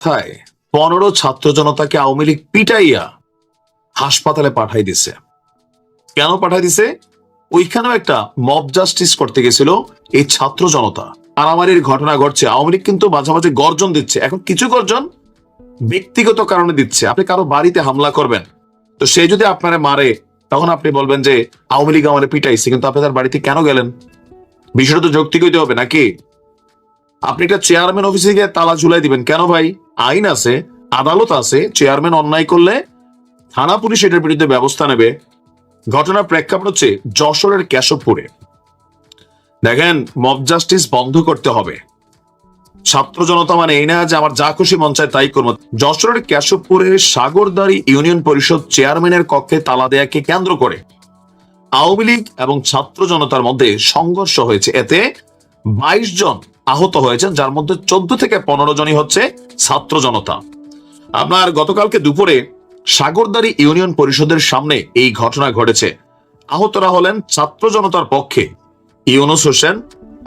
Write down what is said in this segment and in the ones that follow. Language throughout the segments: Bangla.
থায় 15 ছাত্র জনতাকে আওয়ামী লীগ পিটাইয়া হাসপাতালে পাঠাই দিছে। কেন পাঠাই দিছে? ওইখানেও একটা মব জাস্টিস করতে গেছিল এই ছাত্র জনতা। মারামারির ঘটনা ঘটছে, আওয়ামী লীগ কিন্তু মাঝে মাঝে গর্জন দিচ্ছে। এখন কিছু গর্জন ব্যক্তিগত কারণে দিচ্ছে। আপনি কারো বাড়িতে হামলা করবেন, তো সে যদি আপনারে মারে তখন আপনি বলবেন যে আওয়ামী লীগ আমারে পিটাইছে, কিন্তু আপনি তার বাড়িতে কেন গেলেন? বিষয়টা তো যৌক্তিক হইতে হবে নাকি? আপনি একটা চেয়ারম্যান অফিসে গিয়ে তালা ঝুলাই দিবেন কেন ভাই? আইন আছে, আদালত আছে। চেয়ারম্যান অন্যায় করলে থানা পুলিশ এটার বিরুদ্ধে ব্যবস্থা নেবে। ঘটনার প্রেক্ষাপট হচ্ছে যশোরের কেশবপুরে। দেখেন, মব জাস্টিস বন্ধ করতে হবে। ছাত্র জনতা মানে এই না যে আমার যা খুশি মন চায় তাই করবো। যশোরের কেশবপুরের সাগরদাড়ি ইউনিয়ন পরিষদ চেয়ারম্যানের কক্ষে তালা দেয়াকে কেন্দ্র করে আওয়ামী লীগ এবং ছাত্র জনতার মধ্যে সংঘর্ষ হয়েছে। এতে 22 জন আহত হয়েছেন, যার মধ্যে 14 থেকে 15 জনই হচ্ছে ছাত্র জনতা। আপনার গতকালকে দুপুরে সাগরদাড়ি ইউনিয়ন পরিষদের সামনে এই ঘটনা ঘটেছে। আহতরা হলেন ছাত্র জনতার পক্ষে ইউনুস হোসেন,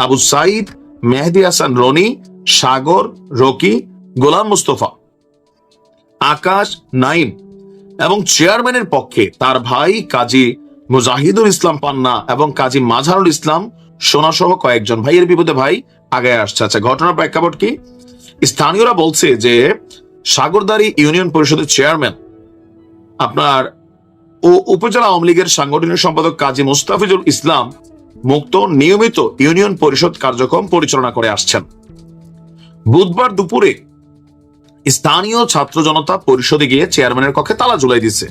আবু সাইদ, মেহেদি হাসান রনি, সাগর, রকি, গোলাম মুস্তফা, আকাশ, নাইম এবং চেয়ারম্যানের পক্ষে তার ভাই কাজী মুজাহিদুল ইসলাম পান্না এবং কাজী মাঝারুল ইসলাম সোনা সহ কয়েকজন। ভাইয়ের বিপদে ভাই আগে আসছে। আচ্ছা, ঘটনার প্রেক্ষাপট কি? স্থানীয়রা বলছে যে সাগরদাড়ি ইউনিয়ন পরিষদের চেয়ারম্যান আপনার ও উপজেলা আওয়ামী লীগের সাংগঠনিক সম্পাদক কাজী মুস্তাফিজুল ইসলাম মুক্ত নিয়মিত ইউনিয়ন পরিষদ কার্যক্রম পরিচালনা করে আসছেন। বুধবার দুপুরে স্থানীয় ছাত্র জনতা পরিষদে গিয়ে চেয়ারম্যানের কক্ষে তালা ঝুলাই দিচ্ছে।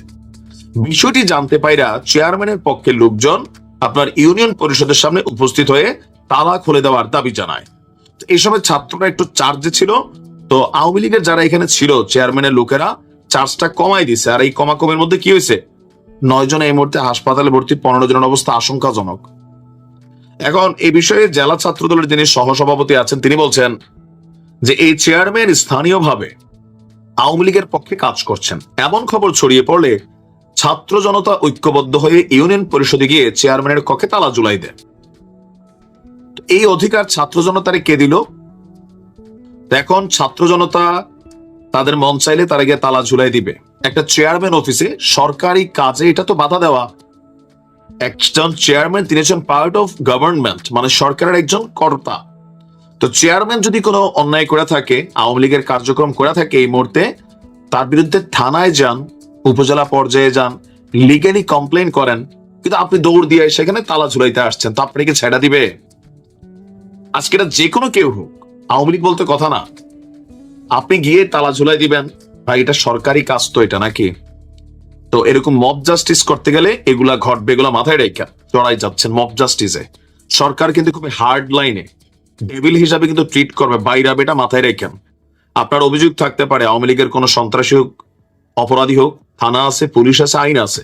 বিষয়টি জানতে পাইরা চেয়ারম্যানের পক্ষে লোকজন আপনার ইউনিয়ন পরিষদের সামনে উপস্থিত হয়ে তালা খুলে দেওয়ার দাবি জানায়। এই সময় ছাত্ররা একটু চার্জে ছিল, তো আওয়ামী লীগের যারা এখানে ছিল চেয়ারম্যানের লোকেরা চার্জটা কমাই দিছে। আর এই কমের মধ্যে কি হয়েছে? 9 জন এই মুহূর্তে হাসপাতালে ভর্তি, 15 জনের অবস্থা আশঙ্কাজনক। এখন এই বিষয়ে জেলা ছাত্র দলের যিনি সহসভাপতি আছেন তিনি বলছেন যে এই চেয়ারম্যান স্থানীয়ভাবে আওয়ামী লীগের পক্ষে কাজ করছেন। এমন খবর ছড়িয়ে পড়লে ছাত্র জনতা ঐক্যবদ্ধ হয়ে ইউনিয়ন পরিষদে গিয়ে চেয়ারম্যানের কক্ষে তালা ঝুলাই দেয়। এই অধিকার ছাত্র জনতারে কে দিল? এখন ছাত্র জনতা তাদের মন চাইলে তারা গিয়ে তালা ঝুলাই দিবে। একটা চেয়ারম্যান অফিসে সরকারি কাজে এটা তো বাধা দেওয়া। একজন চেয়ারম্যান, তিনি হচ্ছেন পার্ট অফ গভর্নমেন্ট, মানে সরকারের একজন কর্তা। তো চেয়ারম্যান যদি কোনো অন্যায় করে থাকে, আওয়ামী লীগের কার্যক্রম করে থাকে, এই মুহূর্তে তার বিরুদ্ধে থানায় যান, উপজেলা পর্যায়ে যান, লিগালি কমপ্লেন করেন, কিন্তু আপনি দৌড় দিয়ে সেখানে তালা ঝুলাইতে আসছেন, তো আপনাকে ছেড়া দিবে? আজকে এটা যে কোনো কেউ হোক, আওয়ামী লীগ বলতে কথা না, আপনি গিয়ে তালা ঝুলাই দিবেন? ভাই, এটা সরকারি কাজ তো এটা, নাকি? তো এরকম মব জাস্টিস করতে গেলে এগুলা ঘটবে, এগুলা মাথায় রেখে চড়াই যাচ্ছেন মব জাস্টিসে। সরকার কিন্তু খুবই হার্ড লাইনে ডেভিল হিসাবে কিন্তু ট্রিট করবে, বাইরে এটা মাথায় রেখেন। আপনার অভিযোগ থাকতে পারে আওয়ামী লীগের কোন সন্ত্রাসী হোক, অপরাধী হোক, থানা আছে, পুলিশ আছে, আইন আছে।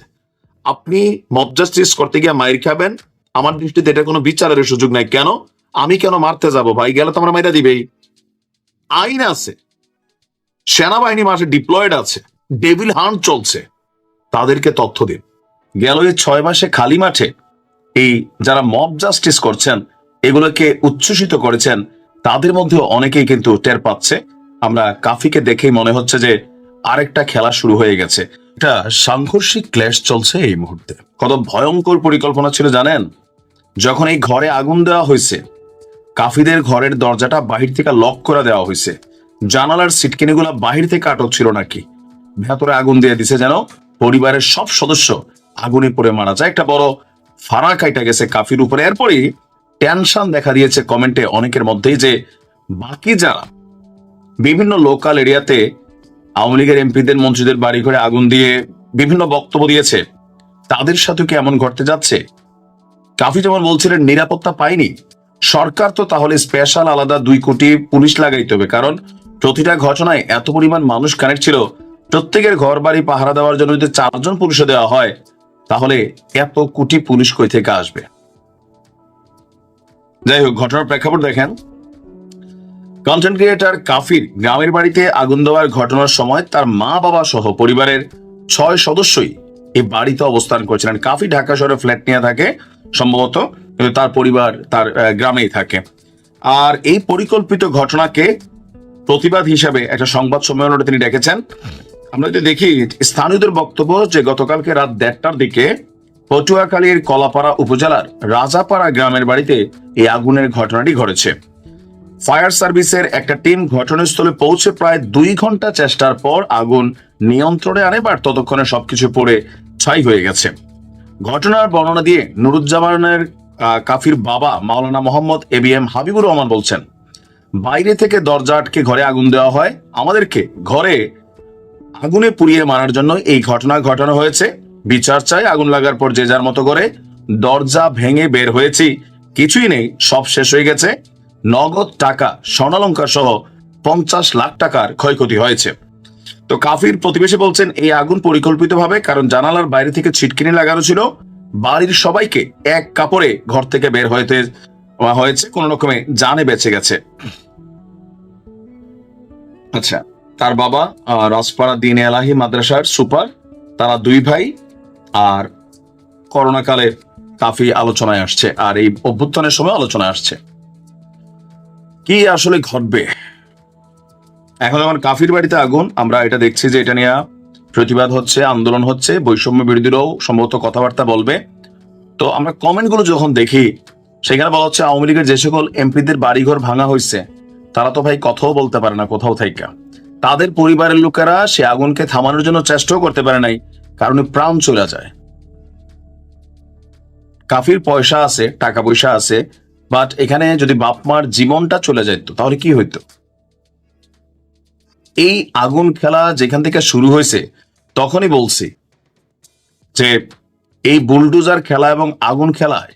আপনি মব জাস্টিস করতে গিয়ে মাইর খাবেন, আমার দৃষ্টিতে এটা কোনো বিচারের সুযোগ নাই। কেন? আমি কেন মারতে যাব? ভাই, গেলে তো আমরা মাইরা দিবেই। আইন আছে, সেনাবাহিনী মাঠে ডিপ্লয়েড আছে, ডেভিল হান্ট চলছে, তাদেরকে তথ্য দিন। গেল এই 6 মাসে খালি মাঠে এই যারা মব জাস্টিস করছেন, এগুলোকে উচ্ছ্বসিত করেছেন, তাদের মধ্যে অনেকেই কিন্তু টের পাচ্ছে। আমরা কাফিকে দেখেই মনে হচ্ছে যে আরেকটা খেলা শুরু হয়ে গেছে। এটা সাংঘর্ষিক ক্ল্যাশ চলছে এই মুহূর্তে। কত ভয়ঙ্কর পরিকল্পনা ছিল জানেন? যখন এই ঘরে আগুন দেওয়া হয়েছে, কাফিদের ঘরের দরজাটা বাহির থেকে লক করে দেওয়া হয়েছে, জানালার সিটকিনিগুলা বাহির থেকে আটক ছিল নাকি, ভেতরে আগুন দিয়ে দিছে যেন পরিবারের সব সদস্য আগুনে পড়ে মারা যায়। একটা বড় ফাড়া কাইটা গেছে কাফির উপরে। এরপরই টেনশন দেখা দিয়েছে কমেন্টে অনেকের মধ্যেই যে বাকি যারা বিভিন্ন লোকাল এরিয়াতে আওয়ামী লীগের এমপিদের, মন্ত্রীদের বাড়ি ঘরে আগুন দিয়ে বিভিন্ন বক্তব্য দিয়েছে, তাদের সাথে কি এমন ঘটতে যাচ্ছে? কাফি যেমন বলছিলেন নিরাপত্তা পায়নি, সরকার তো তাহলে স্পেশাল আলাদা 2 কোটি পুলিশ লাগাইতে হবে, কারণ প্রতিটা ঘটনায় এত পরিমাণ মানুষ কানেক্ট ছিল। প্রত্যেকের ঘর বাড়ি পাহারা দেওয়ার জন্য যদি 4 জন পুলিশে দেওয়া হয়, তাহলে এত কোটি পুলিশ কই থেকে আসবে? যাই হোক, ঘটনার প্রেক্ষাপট দেখেন। কন্টেন্ট ক্রিয়েটর কাফির গ্রামের বাড়িতে আগুন দেওয়ার ঘটনার সময় তার মা বাবা সহ পরিবারের 6 সদস্যই এই বাড়িতে অবস্থান করছিলেন। কাফি ঢাকা শহরে ফ্ল্যাট নিয়ে থাকে সম্ভবত, তার পরিবার তার গ্রামেই থাকে। আর এই পরিকল্পিত ঘটনাকে প্রতিবাদ হিসাবে একটা সংবাদ সম্মেলনে তিনি ডেকেছেন। আমরা যদি দেখি স্থানীয়দের বক্তব্য যে গতকালকে রাত 1:30টার দিকে পটুয়াখালীর কলাপাড়া উপজেলার রাজাপাড়া গ্রামের বাড়িতে এই আগুনের ঘটনাটি ঘটেছে। ফায়ার সার্ভিসের একটা টিম ঘটনাস্থলে পৌঁছে প্রায় 2 ঘন্টা চেষ্টার পর আগুন নিয়ন্ত্রণে আনে, বাট ততক্ষণে সবকিছু পড়ে ছাই হয়ে গেছে। ঘটনার বর্ণনা দিয়ে নুরুজ্জামানের কাফির বাবা মাওলানা মোহাম্মদ ABM হাবিবুর রহমান বলছেন, বাইরে থেকে দরজা আটকে ঘরে আগুন দেওয়া হয়, আমাদেরকে ঘরে আগুনে পুড়িয়ে মারার জন্য এই ঘটনা ঘটানো হয়েছে। বিচার চাই, আগুন লাগার পর যে যার মতো করে দরজা ভেঙে বের হয়েছি, কিছুই নেই, সব শেষ হয়ে গেছে। নগদ টাকা, স্বর্ণালংকার সহ 50 লাখ টাকার ক্ষয়ক্ষতি হয়েছে। তো কাফির প্রতিবেশী বলছেন এই আগুন পরিকল্পিতভাবে, কারণ জানালার বাইরে থেকে ছিটকিনি লাগানো ছিল, বাড়ির সবাইকে এক কাপড়ে ঘর থেকে বের হয়েছে, কোন রকমে জানে বেঁচে গেছে। আচ্ছা, তার বাবা রাজপাড়া দিন এলাহি মাদ্রাসার সুপার, তারা 2 ভাই। আর করোনাকালে কাফি আলোচনায় আসছে, আর এই অভ্যুত্থানের সময় আলোচনায় আসছে কি আসলে ঘটবে। এখন যখন কাফির বাড়িতে আগুন, আমরা এটা দেখছি যে এটা নিয়ে প্রতিবাদ হচ্ছে, আন্দোলন হচ্ছে, বৈষম্য বিরোধীরাও সম্ভবত কথাবার্তা বলবে। তো আমরা কমেন্টগুলো যখন দেখি, সেখানে বলা হচ্ছে আওয়ামী লীগের যে সকল এমপিদের বাড়িঘর ভাঙা হয়েছে, তারা তো ভাই কথাও বলতে পারে না কোথাও থেকে। তাদের পরিবারের লোকেরা সে আগুনকে থামানোর জন্য চেষ্টাও করতে পারে নাই, কারণে প্রাণ চলে যায়। কাফির পয়সা আছে, টাকা পয়সা আছে, বাট এখানে যদি বাপ মার জীবনটা চলে যেত তাহলে কি হইতো? এই আগুন খেলা যেখান থেকে শুরু হয়েছে, তখনই বলছি যে এই বুলডোজার খেলা এবং আগুন খেলায়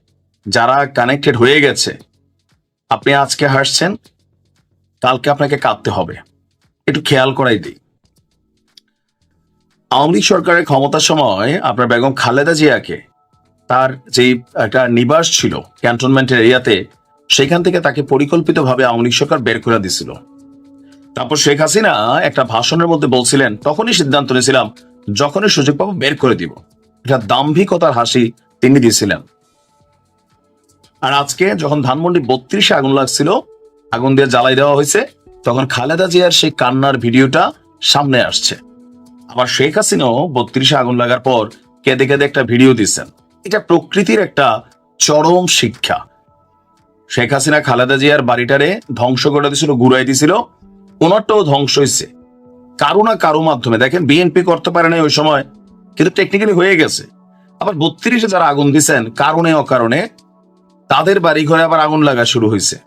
যারা কানেক্টেড হয়ে গেছে, আপনি আজকে হাসছেন, কালকে আপনাকে কাঁদতে হবে। একটু খেয়াল করাই দিই, আওয়ামী লীগ সরকারের ক্ষমতার সময় আপনার বেগম খালেদা জিয়াকে তার যে একটা নিবাস ছিল ক্যান্টনমেন্টের এরিয়াতে, সেখান থেকে তাকে পরিকল্পিতভাবে আওয়ামী লীগ সরকার বের করে দিছিল। তারপর শেখ হাসিনা একটা ভাষণের মধ্যে বলছিলেন, তখনই সিদ্ধান্ত নিয়েছিলাম যখনই সুযোগ পাবো বের করে দিব। এটা দাম্ভিকতার হাসি তিনি দিয়েছিলেন। আর আজকে যখন ধানমন্ডি 32-এ আগুন লাগছিল, আগুন দিয়ে জ্বালাই দেওয়া হয়েছে, তখন খালেদা জিয়ার সেই কান্নার ভিডিওটা সামনে আসছে। আবার শেখ হাসিনাও 32-এ আগুন লাগার পর কেঁদে কেঁদে একটা ভিডিও দিচ্ছেন। এটা প্রকৃতির একটা চরম শিক্ষা। শেখ হাসিনা খালেদা জিয়ার বাড়িটারে ধ্বংস করে দিয়েছিল, গুড়াই দিয়েছিল, ওনারটাও ধ্বংস হয়েছে কারো না কারো মাধ্যমে। দেখেন, বিএনপি করতে পারে নাই ওই সময়, কিন্তু টেকনিক্যালি হয়ে গেছে। আবার 32-এ যারা আগুন দিচ্ছেন, কারণে অকারণে তাদের বাড়ি ঘরে আবার আগুন লাগা শুরু হয়েছে।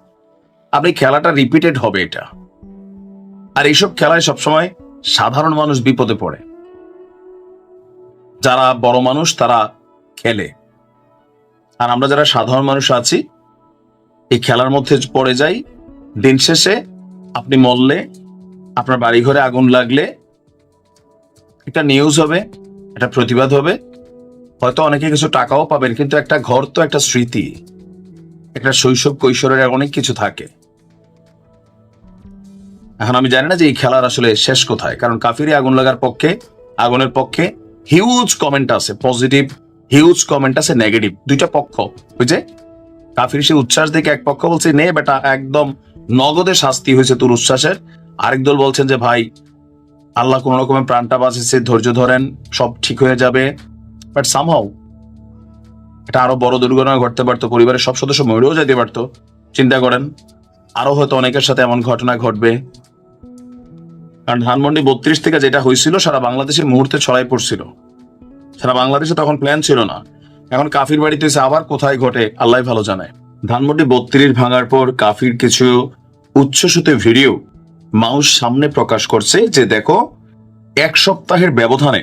আপনি খেলাটা রিপিটেড হবে এটা। আর এইসব খেলায় সবসময় সাধারণ মানুষ বিপদে পড়ে। যারা বড় মানুষ তারা খেলে, আর আমরা যারা সাধারণ মানুষ আছি এই খেলার মধ্যে পড়ে যাই। দিন শেষে আপনি মরলে, আপনার বাড়ি ঘরে আগুন লাগলে একটা নিউজ হবে, একটা প্রতিবাদ হবে, হয়তো অনেকে কিছু টাকাও পাবেন, কিন্তু একটা ঘর তো একটা স্মৃতি, একটা শৈশব কৈশোরের অনেক কিছু থাকে। এখন আমি জানি না যে এই খেলার আসলে শেষ কোথায়, কারণ কাফিরে আগুন লাগার পক্ষে, আগুনের পক্ষে হিউজ কমেন্ট আছে, পজিটিভ হিউজ কমেন্ট আছে, নেগেটিভ, দুইটা পক্ষ। বুঝছে, কাফির সে উচ্ছ্বাস দেখে এক পক্ষ বলছে নে বেটা একদম নগদে শাস্তি হয়েছে তোর উচ্ছ্বাসের, আরেক দল বলছেন যে ভাই আল্লাহ কোন রকমের প্রাণটা বাঁচিয়েছে, ধৈর্য ধরেন, সব ঠিক হয়ে যাবে। বাট সামহাউ এটা আরো বড় দুর্ঘটনা ঘটতে পারতো, পরিবারের সব সদস্য মরেও যেতে পারতো। চিন্তা করেন, আরো হয়তো অনেকের সাথে এমন ঘটনা ঘটবে। কারণ ধানমন্ডি 32 থেকে যেটা হয়েছিল সারা বাংলাদেশের মুহূর্তে ছড়াই পড়ছিল, সারা বাংলাদেশে তখন প্ল্যান ছিল না। এখন কাফির বাড়িতে এসে আবার কোথায় ঘটে আল্লাহ ভালো জানে। ধানমন্ডি 32 ভাঙার পর কাফির কিছু উচ্ছ্বসিত ভিডিও মাউস সামনে প্রকাশ করছে যে দেখো 1 সপ্তাহের ব্যবধানে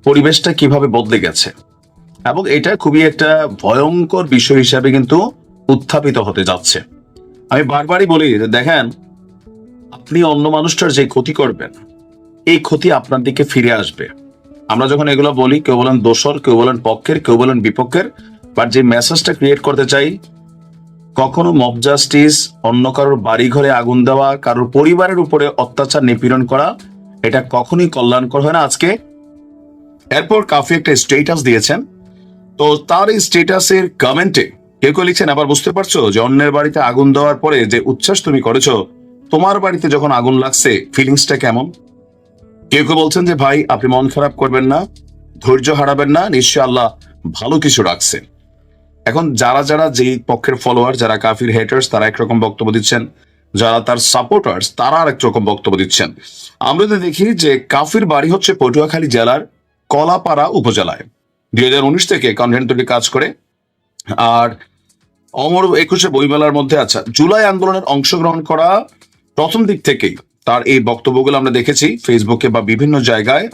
পরিবেশটা কিভাবে বদলে গেছে, এবং এটা খুবই একটা ভয়ঙ্কর বিষয় হিসাবে কিন্তু উত্থাপিত হতে যাচ্ছে। আমি বারবারই বলি যে দেখেন, আপনি অন্য মানুষটার যে ক্ষতি করবেন, এই ক্ষতি আপনার দিকে ফিরে আসবে। আমরা যখন এগুলো বলি, কেউ বলেন দোসর, কেউ বলেন পক্ষের, কেউ বলেন বিপক্ষের, বাট যে মেসেজটা ক্রিয়েট করতে চাই, কখনো মব জাস্টিস, অন্য কারোর বাড়ি ঘরে আগুন দেওয়া, কারোর পরিবারের উপরে অত্যাচার নিপীড়ন করা, এটা কখনোই কল্যাণকর হয় না। আজকে এরপর কাফি একটা স্টেটাস দিয়েছেন, তো তার এই স্টেটাসের কমেন্টে কেউ কেউ লিখছেন, আবার বুঝতে পারছো যে অন্যের বাড়িতে আগুন দেওয়ার পরে যে উচ্ছ্বাস তুমি করেছো, তোমার বাড়িতে যখন আগুন লাগছে ফিলিংসটা কেমন? কেউ কেউ বলছেন যে ভাই আপনি মন খারাপ করবেন না, ধৈর্য হারাবেন না, নিশ্চয় আল্লাহ ভালো কিছু রাখছে। এখন যারা যারা যেই পক্ষের ফলোয়ার, যারা কাফির হেটার্স তারা একরকম বক্তব্য দিচ্ছেন, যারা তার সাপোর্টার্স তারা আর একরকম বক্তব্য দিচ্ছেন। আমরা যদি দেখি যে কাফির বাড়ি হচ্ছে পটুয়াখালী জেলার কলাপাড়া উপজেলায়, 2019 থেকে কন্টেন্ট তৈরি কাজ করে। আর অমর 21 বইমেলার মধ্যে, আচ্ছা, জুলাই আন্দোলনের অংশগ্রহণ করা প্রথম দিক থেকেই তার এই বক্তব্যগুলো আমরা দেখেছি ফেসবুকে বা বিভিন্ন জায়গায়।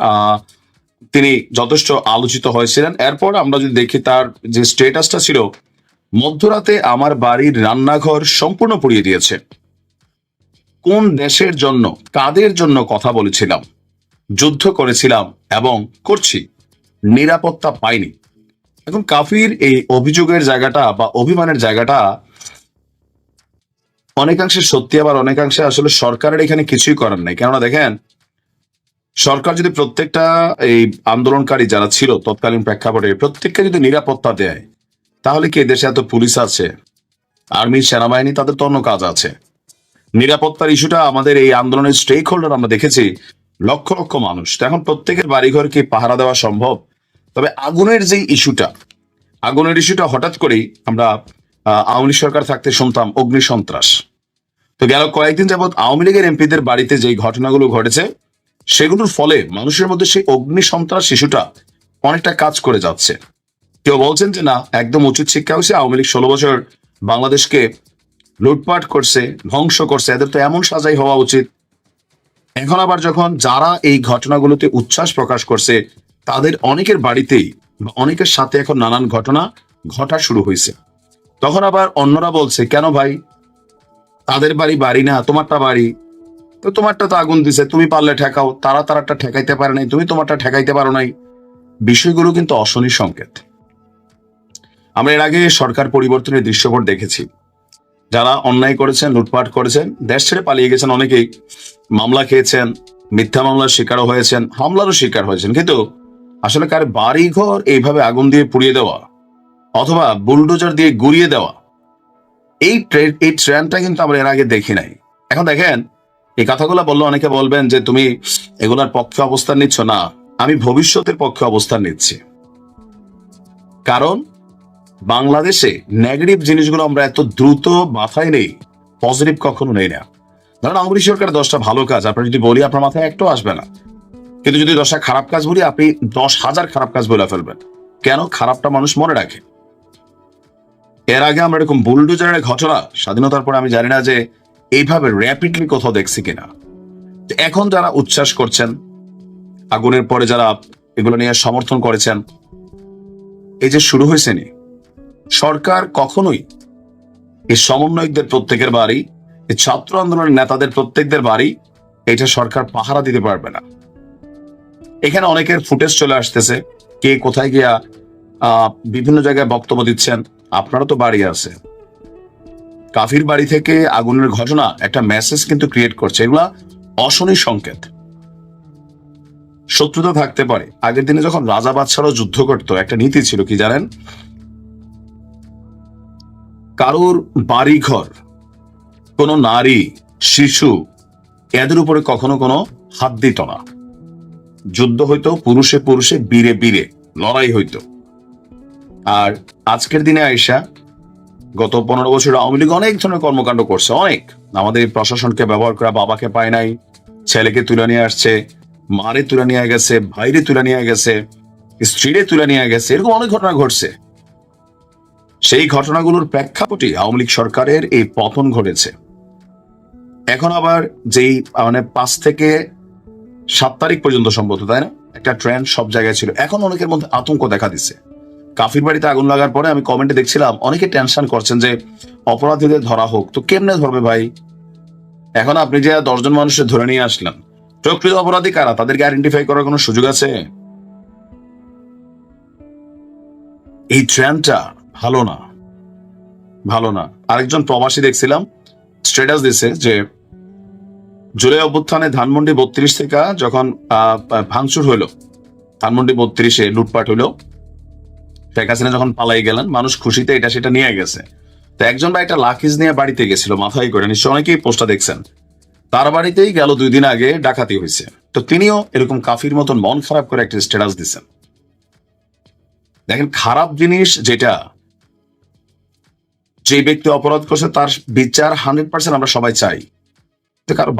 তিনি যথেষ্ট আলোচিত হয়েছিলেন। এরপর আমরা যদি দেখি তার যে স্ট্যাটাসটা ছিল, মধ্যরাতে আমার বাড়ির রান্নাঘর সম্পূর্ণ পুড়িয়ে দিয়েছে, কোন দেশের জন্য কাদের জন্য কথা বলেছিলাম, যুদ্ধ করেছিলাম এবং করছি, নিরাপত্তা পাইনি। এখন কাফির এই অভিযোগের জায়গাটা বা অভিমানের জায়গাটা অনেকাংশে সত্যি, আবার অনেকাংশে আসলে সরকারের এখানে কিছুই করার নাই। কেননা দেখেন, সরকার যদি প্রত্যেকটা এই আন্দোলনকারী যারা ছিল তৎকালীন প্রেক্ষাপটে প্রত্যেককে যদি নিরাপত্তা দেয়, তাহলে কি দেশে এত পুলিশ আছে, আর্মি, সেনাবাহিনী, তাদের তো অন্য কাজ আছে। নিরাপত্তার ইস্যুটা আমাদের এই আন্দোলনের স্টেক হোল্ডার আমরা দেখেছি লক্ষ লক্ষ মানুষ। তো এখন প্রত্যেকের বাড়িঘর কি পাহারা দেওয়া সম্ভব? তবে আগুনের যে ইস্যুটা, আগুনের ইস্যুটা হঠাৎ করেই আমরা আওয়ামী লীগ সরকার থাকতে শুনতাম অগ্নি সন্ত্রাস। তো গেল কয়েকদিন যাবৎ আওয়ামী লীগের এমপিদের বাড়িতে যে ঘটনাগুলো ঘটেছে, সেগুলোর ফলে মানুষের মধ্যে সেই অগ্নি সন্ত্রাস শিশুটা অনেকটা কাজ করে যাচ্ছে। কেউ বলছেন যে না, একদম উচিত শিক্ষা হয়েছে, আওয়ামী লীগ 16 বছর বাংলাদেশকে লুটপাট করছে, ধ্বংস করছে, এদের তো এমন সাজাই হওয়া উচিত। এখন আবার যখন যারা এই ঘটনাগুলোতে উচ্ছ্বাস প্রকাশ করছে, তাদের অনেকের বাড়িতেই বা অনেকের সাথে এখন নানান ঘটনা ঘটা শুরু হয়েছে, তখন আবার অন্যরা বলছে কেন ভাই, তাদের বাড়ি বাড়ি না, তোমারটা বাড়ি, তো তোমারটা তো আগুন দিছে, তুমি পারলে ঠেকাও, তারা তারাটা ঠেকাইতে পারে নাই, তুমি তোমারটা ঠেকাইতে পারো নাই। বিষয়গুলো কিন্তু অশনি সংকেত। আমরা এর আগে সরকার পরিবর্তনের দৃশ্যপট দেখেছি, যারা অন্যায় করেছেন, লুটপাট করেছেন, দেশ ছেড়ে পালিয়ে গেছেন, অনেকেই মামলা খেয়েছেন, মিথ্যা মামলার শিকারও হয়েছেন, হামলারও শিকার হয়েছেন। কিন্তু আসলে কার বাড়ি ঘর এইভাবে আগুন দিয়ে পুড়িয়ে দেওয়া অথবা বুলডোজার দিয়ে গুড়িয়ে দেওয়া, এই ট্রেন্ডটা কিন্তু আমরা এর আগে দেখি নাই। এখন দেখেন, এই কথাগুলো বললে অনেকে বলবেন যে তুমি এগুলার পক্ষে অবস্থান নিচ্ছ। না, আমি ভবিষ্যতের পক্ষে অবস্থান নিচ্ছি। কারণ বাংলাদেশে নেগেটিভ জিনিসগুলো আমরা এত দ্রুত মাথায় নেই, পজিটিভ কখনো নেই না। ধরেন আওয়ামী লীগ সরকারের 10টা ভালো কাজ আপনার যদি বলি, আপনার মাথায় একটাও আসবে না। কিন্তু যদি 10টা খারাপ কাজ বলি, আপনি 10,000 খারাপ কাজ বলে ফেলবেন। কেন? খারাপটা মানুষ মনে রাখে। এর আগে আমরা এরকম বুলডোজারের ঘটনা স্বাধীনতার পরে আমি জানি না যে এইভাবে র্যাপিডলি কোথাও দেখছি কিনা। এখন যারা উচ্ছ্বাস করছেন, আগুনের পরে যারা এগুলো নিয়ে সমর্থন করেছেন, এই যে শুরু হয়েছে নি, সরকার কখনোই এই সমন্বয়কদের প্রত্যেকের বাড়ি, এই ছাত্র আন্দোলনের নেতাদের প্রত্যেকদের বাড়ি, এটা সরকার পাহারা দিতে পারবে না। এখানে অনেকের ফুটেজ চলে আসতেছে, কে কোথায় গিয়া বিভিন্ন জায়গায় বক্তব্য দিচ্ছেন। আপনারা তো বাড়ি আছে, কাফির বাড়ি থেকে আগুনের ঘটনা একটা মেসেজ কিন্তু ক্রিয়েট করছে। এগুলা অশনি সংকেত। শত্রুতা থাকতে পারে। আগের দিনে যখন রাজা বাদশাহরাও যুদ্ধ করত, একটা নীতি ছিল কি জানেন? কারোর বাড়ি ঘর, কোনো নারী, শিশু, এদের উপরে কখনো কোনো হাত দিত না। যুদ্ধ হইতো পুরুষে পুরুষে, বীরে বীরে লড়াই হইতো। আর আজকের দিনে আইসা গত 15 বছর আওয়ামী লীগ অনেক ধরনের কর্মকাণ্ড করছে, অনেক। আমাদের প্রশাসনকে ব্যবহার করা, বাবাকে পায় নাই, ছেলেকে তুলে নিয়ে আসছে, মারে তুলে নিয়ে গেছে, ভাইরে তুলে নিয়ে গেছে, স্ত্রীরে তুলে নিয়ে গেছে, এরকম অনেক ঘটনা ঘটছে। সেই ঘটনাগুলোর প্রেক্ষাপটে আওয়ামী লীগ সরকারের এই পতন ঘটেছে। এখন আবার যেই 5 থেকে 7 তারিখ পর্যন্ত সম্ভবত, তাই না, একটা ট্রেন্ড সব জায়গায় ছিল। এখন অনেকের মধ্যে আতঙ্ক দেখা দিচ্ছে। কাফির বাড়িতে আগুন লাগার পরে আমি কমেন্টে দেখছিলাম অনেকে টেনশন করছেন যে অপরাধীদের ধরা হোক। তো কেমনে ধরবে ভাই? এখন আপনি যে 10 জন মানুষের ধরে নিয়ে আসলেন, প্রকৃত অপরাধী কারা, তাদেরকে আইডেন্টিফাই করার কোনো সুযোগ আছে? এই ট্রেন্ডটা ভালো না, ভালো না। আরেকজন প্রবাসী দেখছিলাম স্ট্যাটাস দিছে যে জুলাই অভ্যুত্থানে ধানমন্ডি 32 থেকে যখন ভাঙচুর হইলো, ধানমন্ডি 32-এ লুটপাট হইলো, শেখ হাসিনা যখন পালাই গেলেন, মানুষ খুশিতে এটা সেটা নিয়ে গেছে। তো একজন ভাই একটা লাকিজ নিয়ে বাড়িতে গেছিল মাথায় করে, নিশ্চয় অনেকেই পোস্টটা দেখছেন। তার বাড়িতেই গেল 2 দিন আগে ডাকাতি হয়েছে, তো তিনিও এরকম কাফির মতন মন খারাপ করে একটা স্ট্যাটাস দিচ্ছেন। দেখেন, খারাপ জিনিস যেটা, যে ব্যক্তি অপরাধ করছে তার বিচার 100% আমরা সবাই চাই। তো কারো